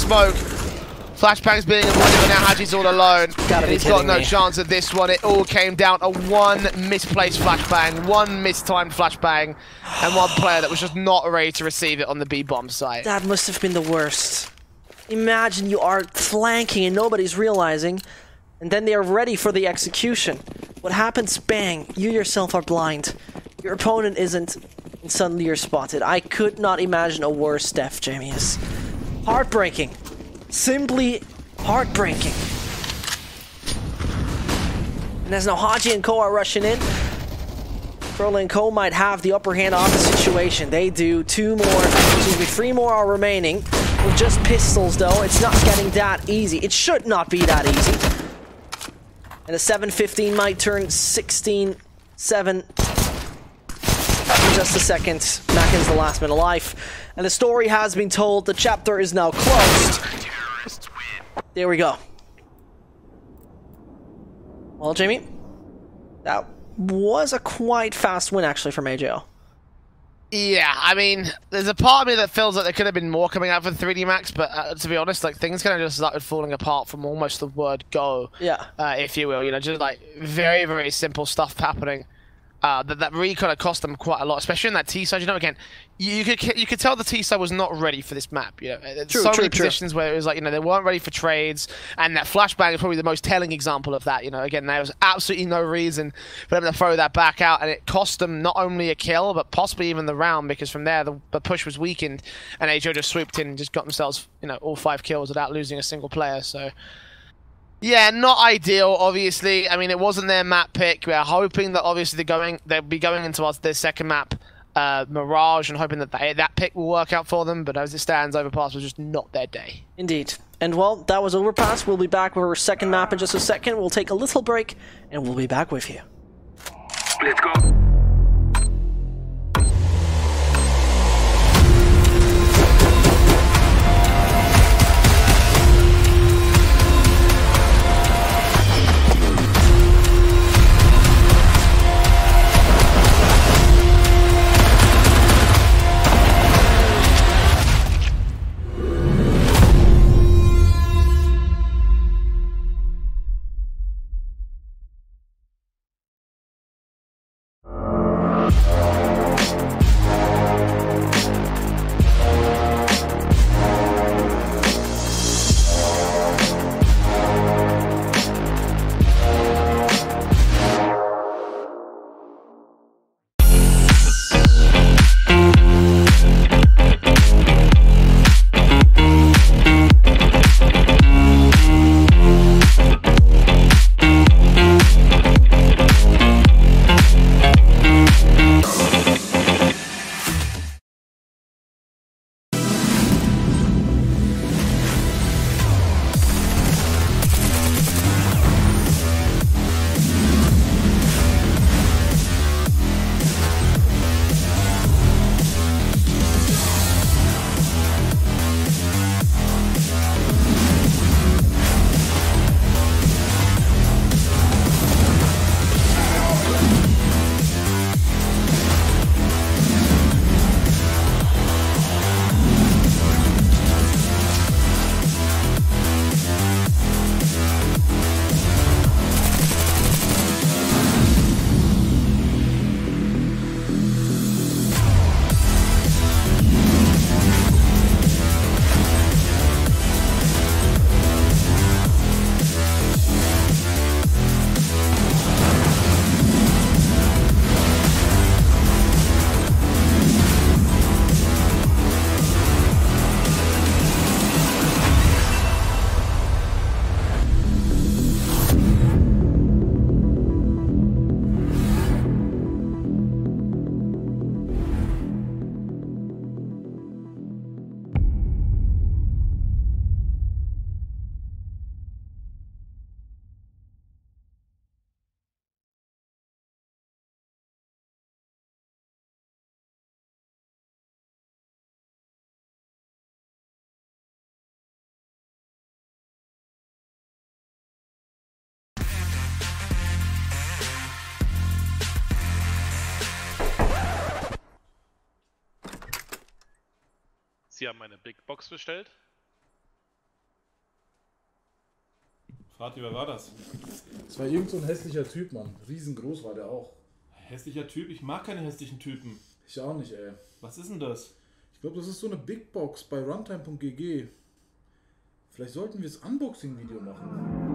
smoke. Flashbang's being avoided, but now Haji's all alone. He's got no chance at this one. It all came down to one misplaced flashbang, one mistimed flashbang, and one player that was just not ready to receive it on the B-bomb site. That must have been the worst. Imagine you are flanking and nobody's realizing, and then they are ready for the execution. What happens? Bang! You yourself are blind. Your opponent isn't, and suddenly you're spotted. I could not imagine a worse death, Jamius. Heartbreaking. Simply heartbreaking. And as now Haji and Co are rushing in, Furley and Co might have the upper hand on the situation. They do. Three more are remaining. With just pistols though, it's not getting that easy. It should not be that easy. And a 7-15 might turn 16-7. In just a second, Mackin's the last man alive. And the story has been told. The chapter is now closed. There we go. Well, Jamie, that was a quite fast win actually from AJO. Yeah, I mean, there's a part of me that feels like there could have been more coming out for 3D Max, but to be honest, like things kind of just started falling apart from almost the word go. Yeah. If you will, you know, just like very, very simple stuff happening. That really kind of cost them quite a lot, especially in that T side. You know, again, you could tell the T side was not ready for this map. You know, there's so many positions where it was like, you know, they weren't ready for trades, and that flashbang is probably the most telling example of that. You know, again, there was absolutely no reason for them to throw that back out, and it cost them not only a kill, but possibly even the round, because from there the push was weakened, and AJO just swooped in and just got themselves, you know, all 5 kills without losing a single player. So. Yeah, not ideal, obviously. I mean, it wasn't their map pick. We are hoping that obviously they'll be going into their second map, Mirage, and hoping that that pick will work out for them. But as it stands, Overpass was just not their day. Indeed. And well, that was Overpass. We'll be back with our second map in just a second. We'll take a little break, and we'll be back with you. Let's go. Sie haben eine Big Box bestellt. Vati, wer war das? Das war irgend so ein hässlicher Typ, Mann. Riesengroß war der auch. Hässlicher Typ? Ich mag keine hässlichen Typen. Ich auch nicht, ey. Was ist denn das? Ich glaube, das ist so eine Big Box bei runtime.gg. Vielleicht sollten wir das Unboxing-Video machen.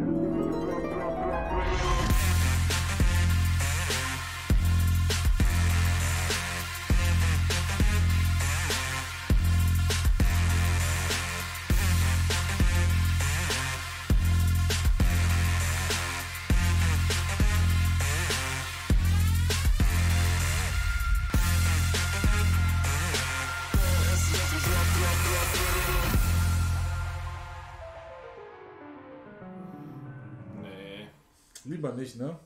Nee. Lieber nicht, ne?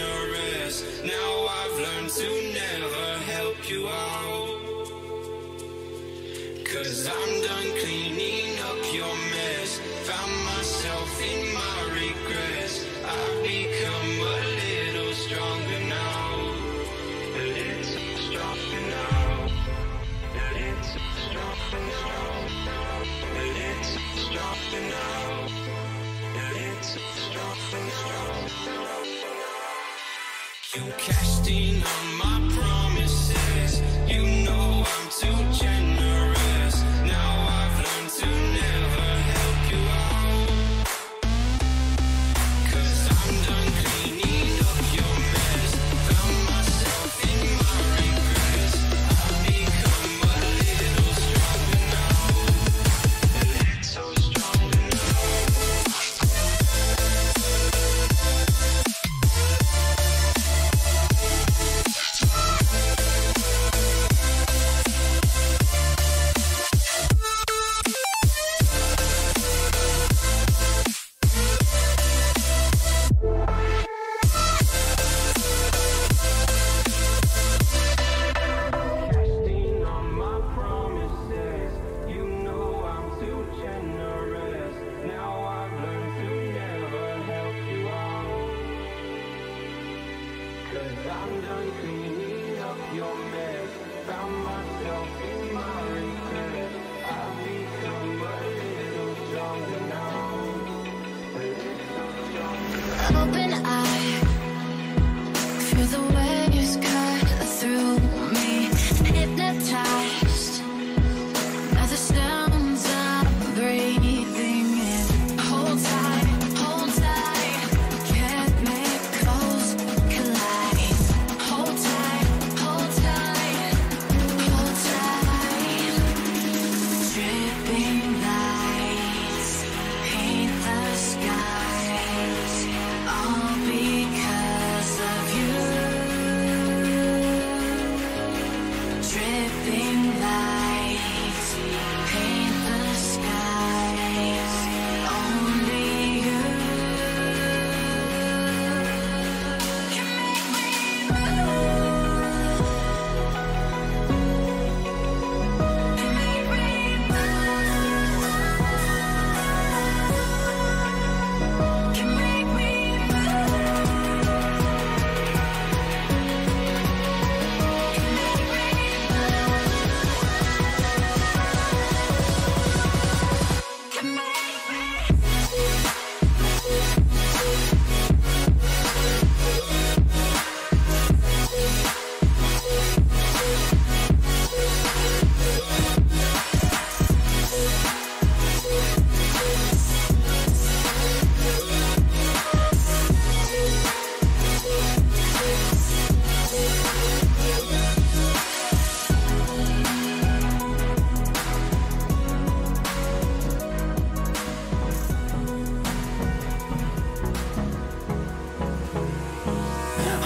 generous. Now I've learned to never help you out. 'Cause I'm done cleaning up your mess. Found myself in my regrets. I've become a little stronger now. A little stronger now. A little stronger now. A little stronger now. A little stronger now. You cashed in on my promises. You know I'm too generous. Now I've learned to never help you out. 'Cause I'm done cleaning up your mess. Found myself in my regrets. I've become a little stronger now. A little stronger now. Casting on my promises. You know I'm too generous. Now I've learned to never help you out. 'Cause I'm done cleaning up your mess. Found myself in my regrets. I've become a little stronger now. A little stronger now. Open eye, feel the waves cut through me. Hypnotized by the sounds I'm breathing in. Hold tight, chemicals collide. Hold tight, hold tight, hold tight. Dripping lights paint the skies, all because of you. Dripping lights paint the skies, only you can make me move. Can make me move. Can make me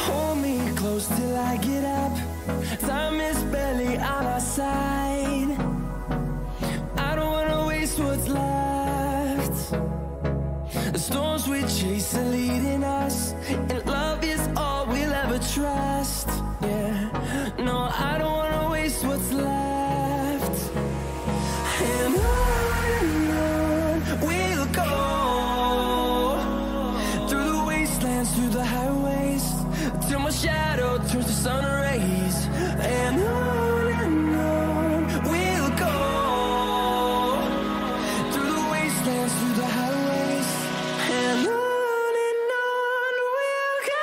Hold me close till I get up. Time is barely on our side. I don't wanna waste what's left. The storms we chase are leading us, and love is all we'll ever trust. Yeah, no, I don't wanna waste what's left. And on we'll go, through the wastelands, through the highways, till my shadow turns to sun rays. And on we'll go, through the wastelands, through the highways. And on we'll go.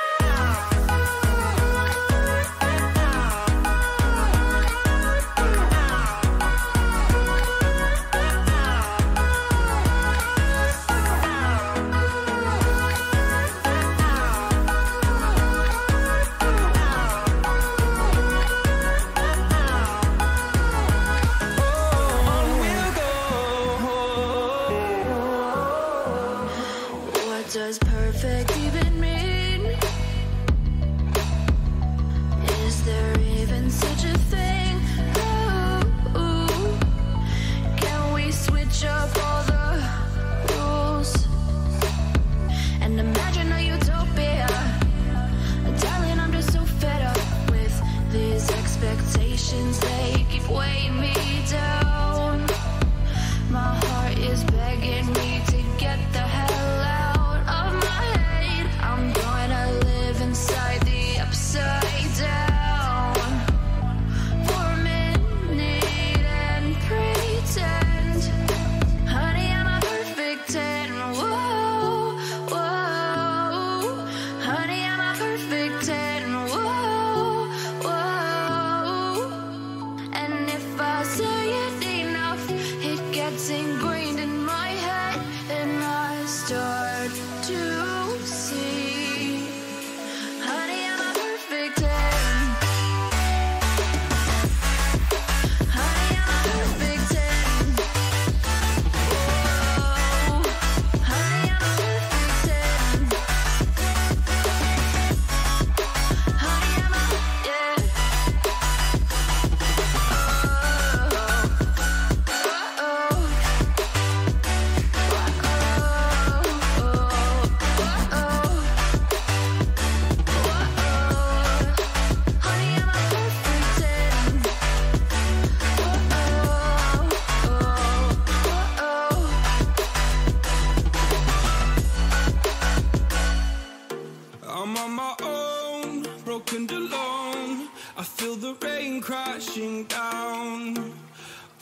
own, broken alone. I feel the rain crashing down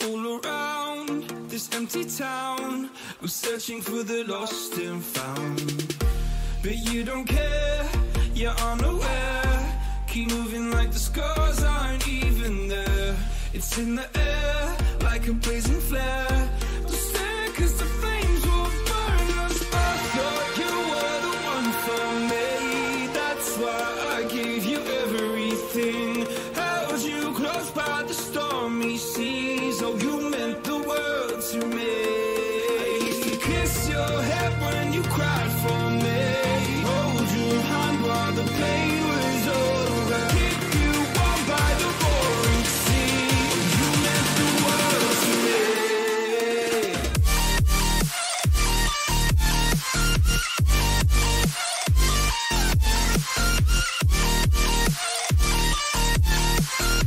all around this empty town. I'm searching for the lost and found, but you don't care, you're unaware. Keep moving like the scars aren't even there. It's in the air like a blazing flare. Don't stare 'cause the flames will burn us. I thought you were the one for me. That's why I gave you everything. Held you close by the stormy seas. Oh, you meant the world to me. I used to kiss your head when you cried for me. Hold your hand while the pain was over. Keep you warm by the roaring sea. You meant the world to me.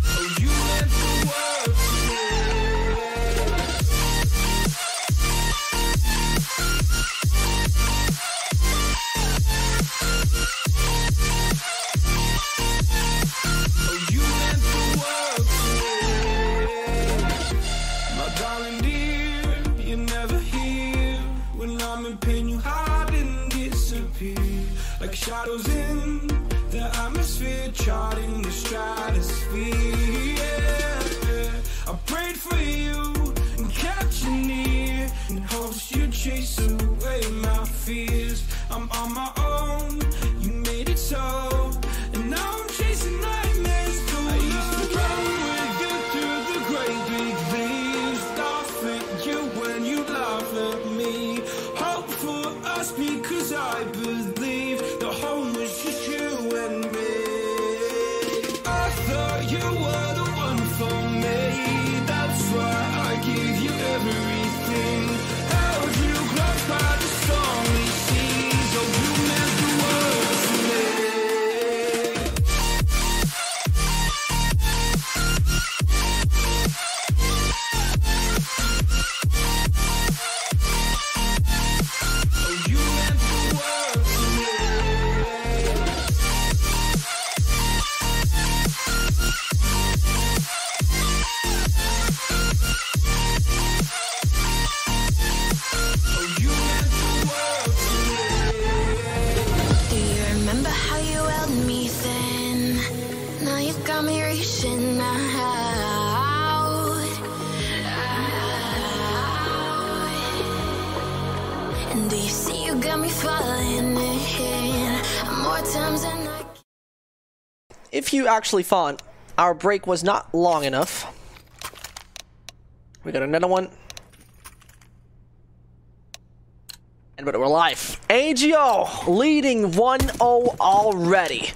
Oh, you meant the world to me. Oh, you meant the world to me. My darling dear, you're never here. When I'm in pain, you hide and disappear. Like shadows in the atmosphere, charting the stratosphere. Yeah. I prayed for you and kept you near in hopes you'd chase away my fears. I'm on my own, you made it so, and now I'm chasing nightmares too. I used to run with you through the great big leaves, laugh at you when you laugh at me. Hope for us because I believe the home was just you and me. I thought you were the one for me. That's why I gave you everything. Held you close by the stormy seas. Oh, you meant the world to me. Oh, you meant the world to me. Oh, you meant the world to me. Do you remember how you held me then? Now you got me reaching out. And do you see you got me falling in more times than I can. If you actually thought our break was not long enough, we got another one. But we're live. AGO leading 1-0 already.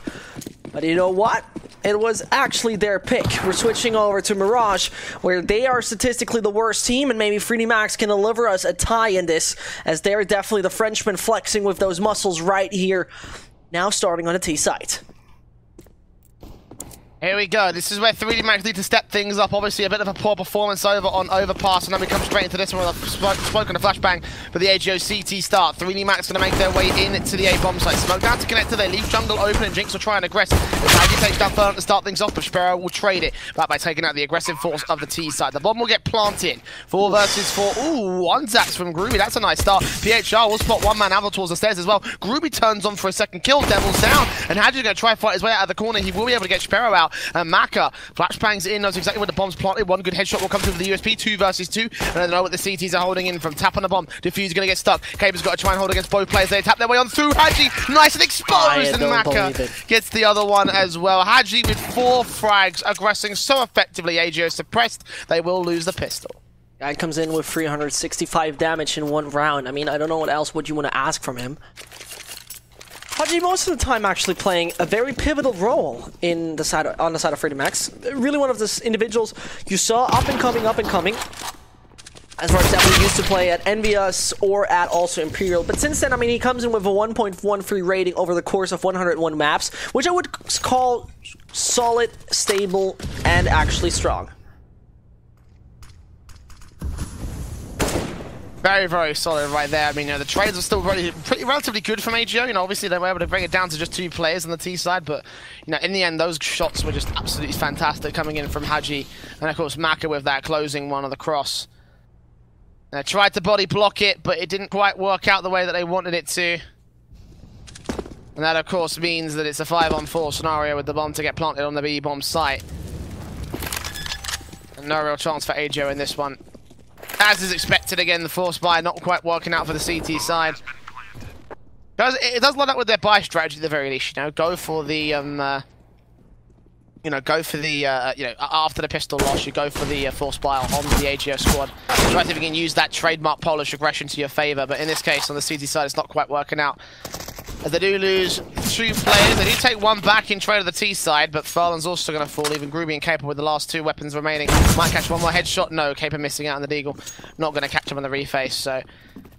But you know what? It was actually their pick. We're switching over to Mirage, where they are statistically the worst team, and maybe 3D Max can deliver us a tie in this, as they're definitely the Frenchmen flexing with those muscles right here. Now starting on the T site. Here we go. This is where 3D Max need to step things up. Obviously, a bit of a poor performance over on Overpass, and then we come straight into this one with a spoken a flashbang for the AGO CT start. 3D Max going to make their way into the A bomb site. Smoke down to connector. They leave jungle open, and Jinx will try and aggress. Maggie takes down Fern to start things off, but Sparrow will trade it back by taking out the aggressive force of the T side. The bomb will get planted. 4 versus 4. Ooh, one Zax from Groovy. That's a nice start. PHR will spot one man out towards the stairs as well. Groovy turns on for a second kill. Devil's down, and Hadji's going to try and fight his way out of the corner. He will be able to get Sparrow out. And Maka flashbangs in, knows exactly where the bomb's planted. One good headshot will come through for the USP. 2 versus 2. And they know what the CTs are holding in from tap on the bomb. Diffuse going to get stuck. Caber's got to try and hold against both players. They tap their way on through. Hadji, nice and exposed. And Maka gets the other one as well. Hadji with 4 frags, aggressing so effectively. AGO suppressed. They will lose the pistol. Guy comes in with 365 damage in 1 round. I mean, I don't know what else would you want to ask from him. Hadji most of the time actually playing a very pivotal role in the side on the side of 3D Max. Really one of the individuals you saw up and coming. As for example, he used to play at Envious or at also Imperial. But since then, I mean, he comes in with a 1.13 rating over the course of 101 maps, which I would call solid, stable, and actually strong. Very, very solid right there. I mean, the trades are still pretty relatively good from AGO. Obviously they were able to bring it down to just 2 players on the T side, but in the end, those shots were just absolutely fantastic coming in from Haji, and of course Maka with that closing one of the cross. They tried to body block it, but it didn't quite work out the way that they wanted it to. And that, of course, means that it's a 5-on-4 scenario with the bomb to get planted on the B-bomb site. And no real chance for AGO in this one. As is expected, again, the force buy not quite working out for the CT side. It does line up with their buy strategy at the very least, go for the, after the pistol loss, you go for the force buy on the AGO squad. Try to see if you can use that trademark Polish aggression to your favor, but in this case, on the CT side, it's not quite working out. As they do lose 2 players, they do take 1 back in trade of the T side, but Furlan's also going to fall, even Groovy and Caper with the last 2 weapons remaining. Might catch 1 more headshot, no, Caper missing out on the deagle. Not going to catch him on the reface, so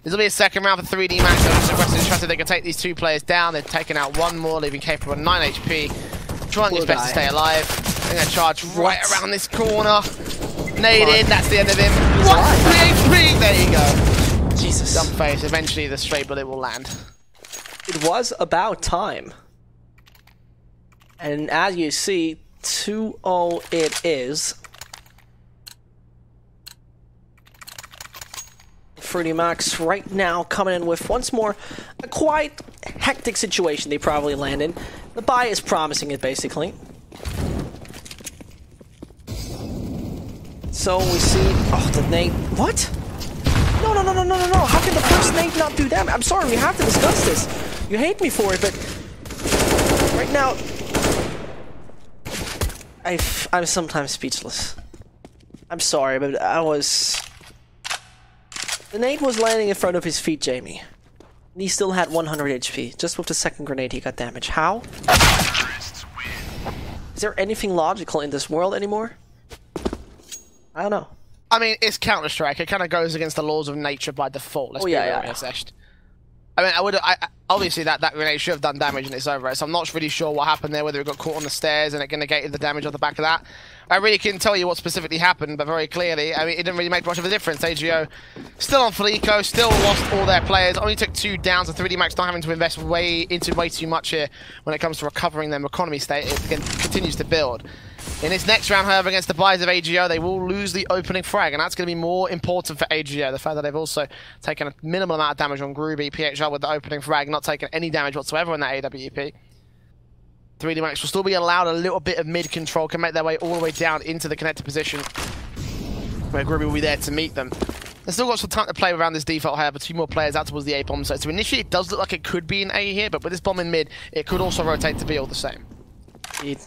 this will be a second round for 3D Max. They're just aggressive, trusted they can take these 2 players down. They've taken out 1 more, leaving Caper on 9 HP. Trying his best to stay alive. They're going to charge right around this corner. Naded, that's the end of him. What? 3 HP! There you go. Jesus. Dump face, eventually the straight bullet will land. It was about time. And as you see, 2-0 it is. 3D Max right now coming in with once more a quite hectic situation they probably land in. The buy is promising it basically. So we see, oh, the nade, what? No, how can the first nade not do damage? I'm sorry, we have to discuss this. You hate me for it, but right now, I'm sometimes speechless. I'm sorry, but the nade was landing in front of his feet, Jamie. And he still had 100 HP. Just with the second grenade, he got damage. How? Is there anything logical in this world anymore? I don't know. I mean, it's Counter-Strike. It kind of goes against the laws of nature by default. Let's be real. I mean, obviously that grenade should have done damage and it's over. So I'm not really sure what happened there, whether it got caught on the stairs and it negated the damage off the back of that. I really couldn't tell you what specifically happened, but very clearly, I mean, it didn't really make much of a difference. AGO still on Felico, still lost all their players, only took 2 downs, and 3D Max not having to invest way too much here when it comes to recovering their economy state. It continues to build. In this next round, however, against the buys of AGO, they will lose the opening frag, and that's going to be more important for AGO. The fact that they've also taken a minimal amount of damage on Groovy, PHR with the opening frag, not taking any damage whatsoever on that AWP. 3D Max will still be allowed a little bit of mid-control, can make their way all the way down into the connected position, where Groovy will be there to meet them. They've still got some time to play around this default, however, 2 more players out towards the A bomb site. So initially it does look like it could be an A here, but with this bomb in mid, it could also rotate to B all the same. Indeed.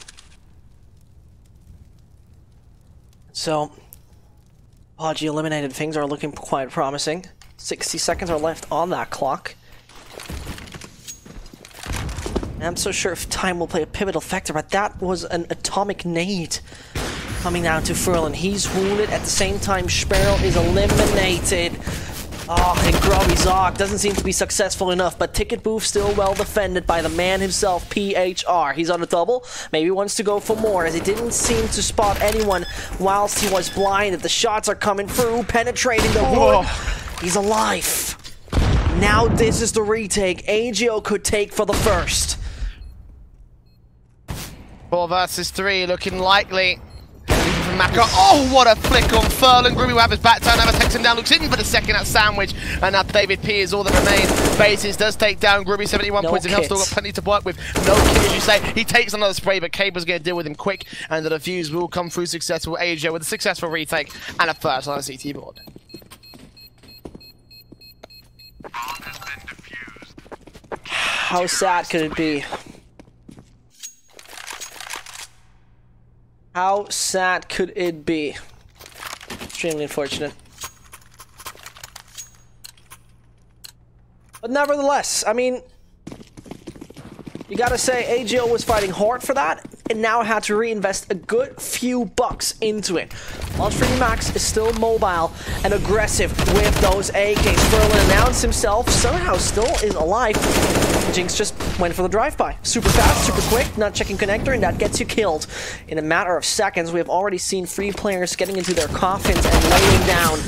So, Podgy eliminated. Things are looking quite promising. 60 seconds are left on that clock. And I'm so sure if time will play a pivotal factor, but that was an atomic nade coming down to Furlan. He's wounded. At the same time, Sparrow is eliminated. Oh, and Grubby Zog doesn't seem to be successful enough, but Ticket Booth still well defended by the man himself, PHR. He's on a double, maybe wants to go for more, as he didn't seem to spot anyone whilst he was blinded. The shots are coming through, penetrating the wood. He's alive. Now this is the retake AGO could take for the first. 4 versus 3, looking likely. Maka. Oh, what a flick on Furlan. Groovy will have his back turn, never takes him down, looks in for the second at sandwich, and now David P is all that remains. Bases does take down Groovy, 71 points, and he'll still got plenty to work with. No kit, as you say. He takes another spray, but Caper's going to deal with him quick, and the defuse will come through successful. AGO with a successful retake and a first on the CT board. How sad could it be? How sad could it be? Extremely unfortunate. But nevertheless, I mean, you gotta say AGO was fighting hard for that, and now had to reinvest a good few bucks into it. While 3D Max is still mobile and aggressive with those AKs. Furlan announced himself, somehow still is alive. Jinx just went for the drive-by. Super fast, super quick, not checking connector, and that gets you killed. In a matter of seconds, we have already seen 3 players getting into their coffins and laying down.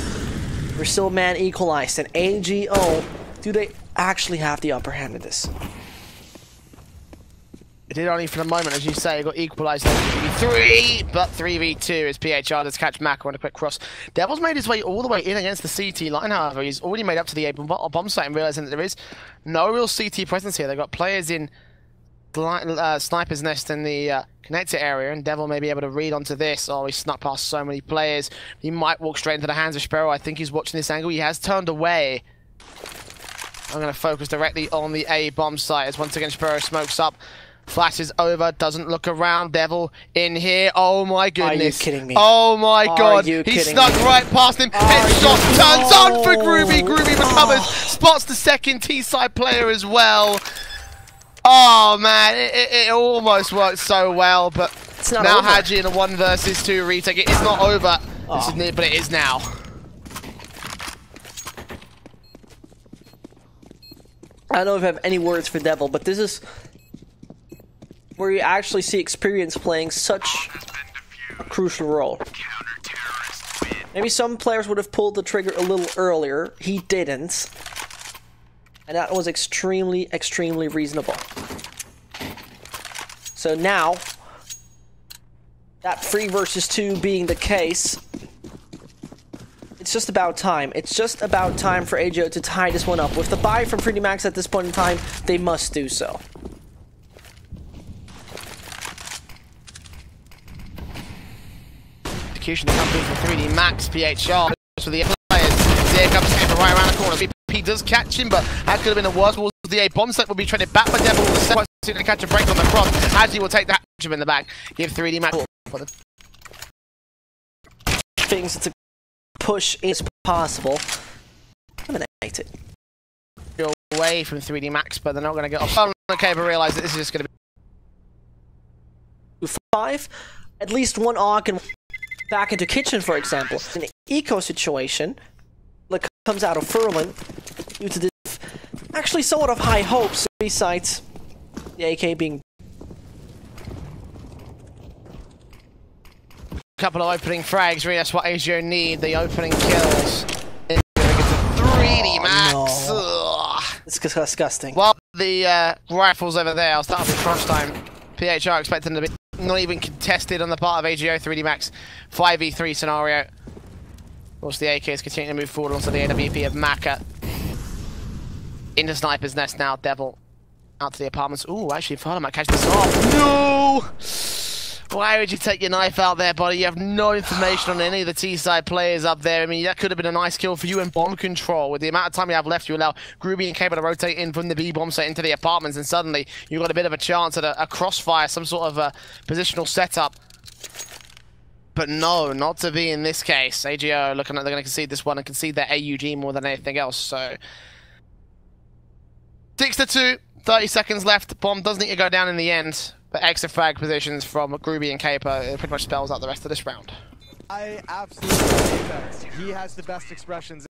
We're still man equalized, and AGO, do they actually have the upper hand in this? It did only for the moment, as you say, it got equalised 3v3, but 3v2 as PHR does catch Maka on a quick cross. Devil's made his way all the way in against the CT line, however. He's already made up to the A bomb site and realising that there is no real CT presence here. They've got players in Sniper's Nest in the connector area, and Devil may be able to read onto this. Oh, he snuck past so many players. He might walk straight into the hands of Sparrow. I think he's watching this angle. He has turned away. I'm going to focus directly on the A bomb site as once again Sparrow smokes up. Flashes over, doesn't look around. Devil in here. Oh my goodness. Are you kidding me? Oh my god. He snuck right past him. Headshot turns on for Groovy. Groovy recovers. Spots the second T-side player as well. Oh man, it almost worked so well, but it's not now over. Hadji in a 1 versus 2 retake. It's not over, but it is now. I don't know if I have any words for Devil, but this is where you actually see experience playing such a crucial role. Maybe some players would have pulled the trigger a little earlier. He didn't. And that was extremely, extremely reasonable. So now, that 3 versus 2 being the case, it's just about time. It's just about time for AGO to tie this one up. With the buy from 3D Max at this point in time, they must do so. Execution comes in from 3D Max, PHR for the players. There comes Skipper right around the corner. VP does catch him, but that could have been the worst. The A bomb set will be traded back by Devil. To catch a break on the cross. Hadji will take that in the back. Give 3D Max for the things to push is possible. Eliminate it. Away from 3D Max, but they're not going to get off. Okay, but realize that this is just going to be 5. At least one AUG and back into kitchen, for example. In an eco situation, like comes out of Furlan due to the actually somewhat of high hopes, besides the AK being couple of opening frags. Really, that's what AGO need. The opening kills. 3D Max. No. It's disgusting. Well, the rifles over there. I'll start with crunch time. PHR expecting to be not even contested on the part of AGO. 3D Max 5v3 scenario. Of course, the AK is continuing to move forward onto the AWP of Maka. Into Sniper's Nest now. Devil out to the apartments. Ooh, actually, Farah might catch this off. No! Why would you take your knife out there, buddy? You have no information on any of the T-side players up there. I mean, that could have been a nice kill for you in bomb control. With the amount of time you have left, you allow Groovy and Cable to rotate in from the B bomb set into the apartments, and suddenly you've got a bit of a chance at a crossfire, some sort of a positional setup. But no, not to be in this case. AGO looking like they're going to concede this one and concede their AUG more than anything else. So 6-2, 30 seconds left. Bomb does need to go down in the end. But extra frag positions from Groovy and Caper, it pretty much spells out the rest of this round. I absolutely hate that. He has the best expressions.